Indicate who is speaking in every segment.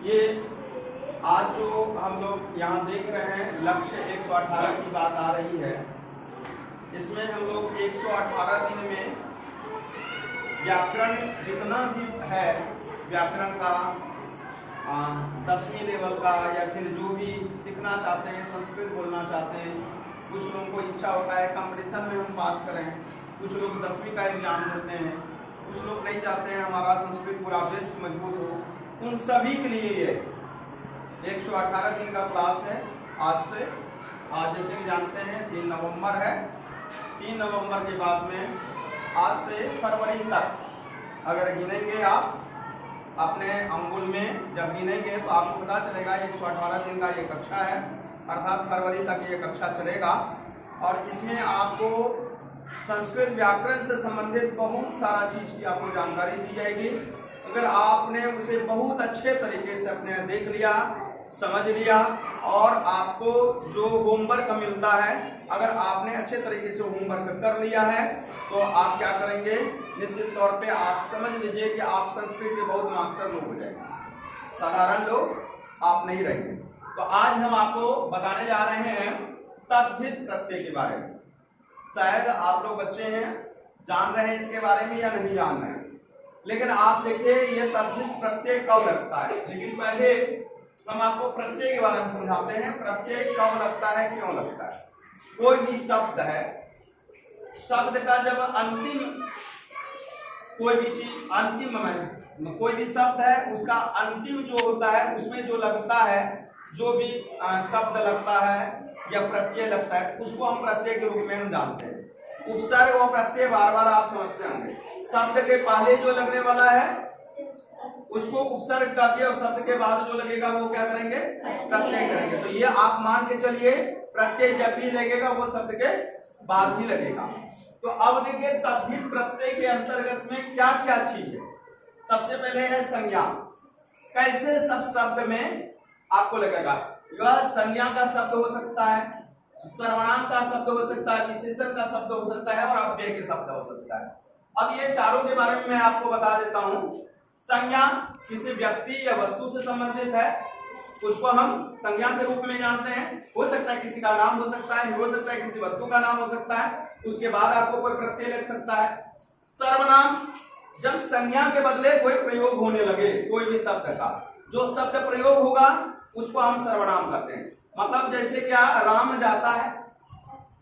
Speaker 1: ये आज जो हम लोग यहाँ देख रहे हैं लक्ष्य 118 की बात आ रही है। इसमें हम लोग 118 दिन में व्याकरण जितना भी है, व्याकरण का 10वीं लेवल का या फिर जो भी सीखना चाहते हैं, संस्कृत बोलना चाहते हैं, कुछ लोगों को इच्छा होता है कंपटीशन में हम पास करें, कुछ लोग 10वीं का एग्जाम देते हैं, कुछ लोग नहीं चाहते हैं हमारा संस्कृत पूरा बेस मजबूत हो। उन सभी के लिए ये 118 दिन का क्लास है। आज जैसे कि जानते हैं 3 नवंबर है। 3 नवंबर के बाद में आज से फरवरी तक अगर गिनेंगे आप अपने अंगुल में, जब गिनेंगे तो आपको पता चलेगा 118 दिन का ये कक्षा है, अर्थात फरवरी तक ये कक्षा चलेगा। और इसमें आपको संस्कृत व्याकरण से संबंधित बहुत सारा चीज की आपको जानकारी दी जाएगी। अगर आपने उसे बहुत अच्छे तरीके से अपने देख लिया, समझ लिया और आपको जो होमवर्क मिलता है, अगर आपने अच्छे तरीके से होमवर्क कर लिया है तो आप क्या करेंगे, निश्चित तौर पे आप समझ लीजिए कि आप संस्कृत के बहुत मास्टर लोग हो जाएंगे, साधारण लोग आप नहीं रहेंगे। तो आज हम आपको बताने जा रहे हैं तद्धित प्रत्यय के बारे में। शायद आप लोग बच्चे हैं, जान रहे हैं इसके बारे में या नहीं जान रहे हैं, लेकिन आप देखिए ये तद्धित प्रत्यय कब लगता है। लेकिन पहले हम आपको प्रत्यय के बारे में समझाते हैं। प्रत्यय कब लगता है, क्यों लगता है। कोई भी शब्द है, शब्द का जब अंतिम कोई भी चीज अंतिम में कोई भी शब्द है, उसका अंतिम जो होता है उसमें जो लगता है, जो भी शब्द लगता है या प्रत्यय लगता है, उसको हम प्रत्यय के रूप में हम जानते हैं। उपसर्ग और प्रत्यय बार बार आप समझते होंगे। शब्द के पहले जो लगने वाला है उसको उपसर्ग कहते हैं और शब्द के बाद जो लगेगा वो क्या करेंगे, प्रत्यय करेंगे। तो ये आप मान के चलिए प्रत्यय जब भी लगेगा वो शब्द के बाद ही लगेगा। तो अब देखिए तद्धित प्रत्यय के अंतर्गत में क्या क्या चीज है। सबसे पहले है संज्ञा। कैसे सब शब्द में आपको लगेगा, यह संज्ञा का शब्द हो सकता है, सर्वनाम का शब्द हो सकता है, विशेषण का शब्द हो सकता है और अव्यय के शब्द हो सकता है। अब ये चारों के बारे में मैं आपको बता देता हूं। संज्ञा किसी व्यक्ति या वस्तु से संबंधित है, उसको हम संज्ञा के रूप में जानते हैं। हो सकता है किसी का नाम हो सकता है, हो सकता है किसी वस्तु का नाम हो सकता है, उसके बाद आपको कोई प्रत्यय लग सकता है। सर्वनाम, जब संज्ञा के बदले कोई प्रयोग होने लगे, कोई भी शब्द का जो शब्द प्रयोग होगा उसको हम सर्वनाम कहते हैं। मतलब जैसे क्या, राम जाता है,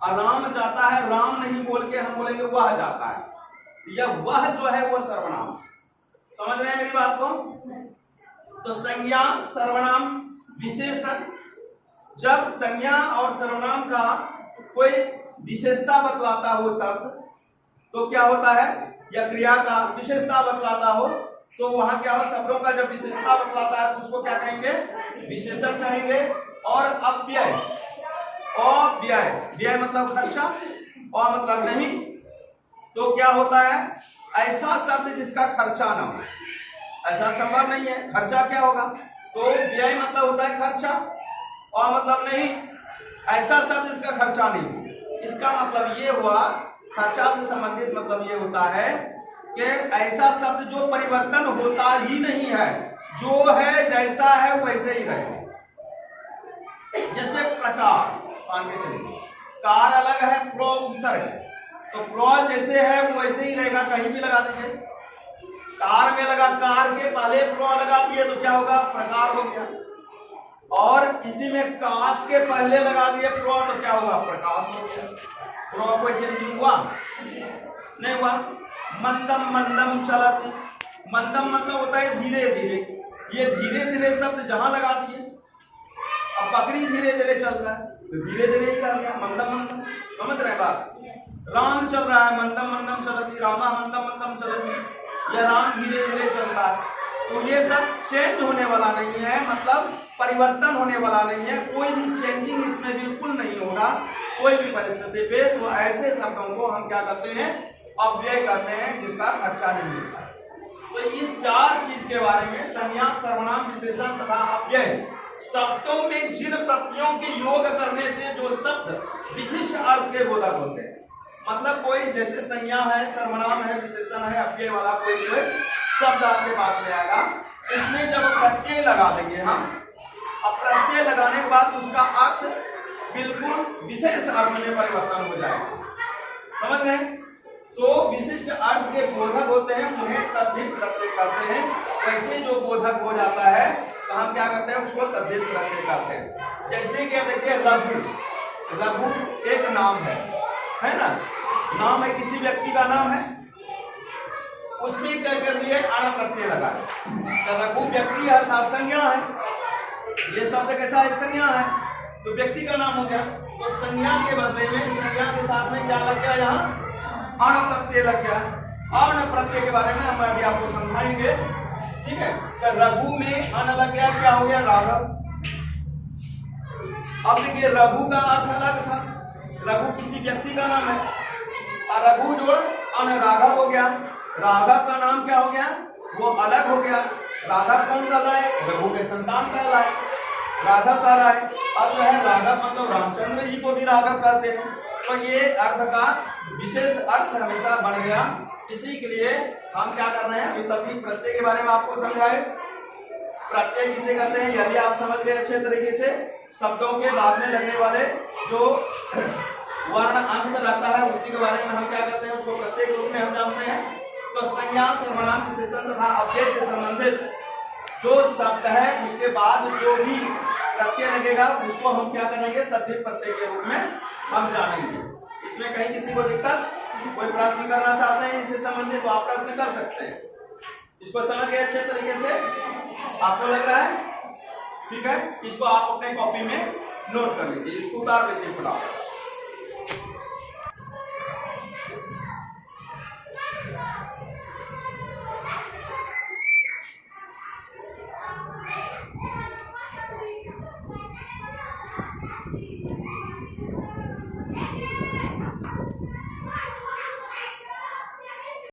Speaker 1: राम जाता है, राम नहीं बोल के हम बोलेंगे वह जाता है, या वह जो है वो सर्वनाम। समझ रहे हैं मेरी बात को। तो संज्ञा, सर्वनाम, विशेषण, जब संज्ञा और सर्वनाम का कोई विशेषता बतलाता हो शब्द तो क्या होता है, या क्रिया का विशेषता बतलाता हो तो वहां क्या हो, शब्दों का जब विशेषता बतलाता है तो उसको क्या कहेंगे, विशेषण कहेंगे। और अव्यय, अव्यय, व्यय मतलब खर्चा और मतलब नहीं, तो क्या होता है, ऐसा शब्द जिसका खर्चा ना हो, ऐसा संभव नहीं है। खर्चा क्या होगा, तो व्यय मतलब होता है खर्चा और मतलब नहीं, ऐसा शब्द जिसका खर्चा नहीं हो। इसका मतलब ये हुआ, खर्चा से संबंधित मतलब ये होता है कि ऐसा शब्द जो परिवर्तन होता ही नहीं है, जो है जैसा है वैसे ही रहे। जैसे प्रकार, मान के चलिए कार अलग है, प्र उपसर्ग है, तो प्र जैसे है वो वैसे ही रहेगा, कहीं भी लगा दीजिए। कार में लगा, कार के पहले प्र लगा दिए तो क्या होगा, प्रकार हो गया। और इसी में काश के पहले लगा दिए प्र तो क्या होगा, प्रकाश हो गया। प्र कोई चेंजिंग हुआ नहीं हुआ। मंदम मंदम चलती, मंदम मतलब होता है धीरे धीरे, ये धीरे धीरे शब्द जहां लगा दिए, अब बकरी धीरे धीरे चल रहा है तो धीरे धीरे ही कर गया, मंदम मंदम। समझ रहे बात। राम चल रहा है, मंदम मंदम चलती, रामा मंदम मंदम चलती, या राम धीरे धीरे चलता है। तो ये सब चेंज होने वाला नहीं है, मतलब परिवर्तन होने वाला नहीं है, कोई भी चेंजिंग इसमें बिल्कुल नहीं होगा कोई भी परिस्थिति पे। तो ऐसे शब्दों को हम क्या करते हैं, अव्यय कहते हैं, जिसका खर्चा नहीं मिलता। तो इस 4 चीज के बारे में, संज्ञा, सर्वनाम, विशेषण तथा अव्यय, शब्दों में जिन प्रत्ययों के योग करने से जो शब्द विशिष्ट अर्थ के बोधक होते हैं, मतलब कोई जैसे संज्ञा है, सर्वनाम है, विशेषण है, अव्यय वाला कोई शब्द आपके पास में आएगा, इसमें जब प्रत्यय लगा देंगे हम, अब प्रत्यय लगाने के बाद उसका अर्थ बिल्कुल विशेष अर्थ में परिवर्तन हो जाएगा। समझ गए? तो विशिष्ट अर्थ के बोधक होते हैं उन्हें तद्धित प्रत्यय कहते हैं। वैसे जो बोधक हो जाता है तो हम क्या करते हैं, उसको तद्धित प्रत्यय कहते हैं। जैसे कि देखिए रघु, रघु एक नाम है ना, नाम है, किसी व्यक्ति का नाम है, उसमें क्या कर दिए, अण प्रत्यय लगा। तो रघु व्यक्ति अर्थात संज्ञा है, ये शब्द कैसा एक संज्ञा है, तो व्यक्ति का नाम हो गया। तो संज्ञा के बदले में संज्ञा के साथ में क्या लग गया, यहाँ अण प्रत्यय लग गया। अण प्रत्यय के बारे में हम अभी आपको समझाएंगे, ठीक है। तो रघु में अण लग गया, क्या हो गया, राघव। अब देखिए रघु का अर्थ अलग था, रघु किसी व्यक्ति का नाम है, और रघु जोड़ अण राघव हो गया। राघव का नाम क्या हो गया, वो अलग हो गया। राघव कौन कहलाए, रघु के संतान कहलाए, राघव कह रहा है। अब जो है राघव मतलब रामचंद्र जी को भी राघव कहते हैं। तो ये अर्थ का विशेष अर्थ हमेशा बन गया। इसी के लिए हम क्या कर रहे हैं, अभी तद्धित प्रत्यय के बारे में आपको समझाए। प्रत्यय किसे कहते हैं, यदि आप समझ गए अच्छे तरीके से, शब्दों के बाद में लगने वाले जो वर्ण अंश रहता है उसी के बारे में हम क्या करते हैं, उसको प्रत्यय के रूप में हम जानते हैं। तो संज्ञा, सर्वनाम, विशेषण तथा अव्यय से संबंधित जो शब्द है उसके बाद जो भी प्रत्यय लगेगा उसको हम क्या करेंगे, तद्धित प्रत्यय के रूप में हम जानेंगे। इसमें कहीं किसी को दिक्कत, कोई प्रश्न करना चाहते हैं इससे संबंधित तो आप प्रश्न कर सकते हैं। इसको समझ गए अच्छे तरीके से, आपको लग रहा है, ठीक है। इसको आप अपने कॉपी में नोट कर लीजिए, इसको उतार लीजिए फटाफट।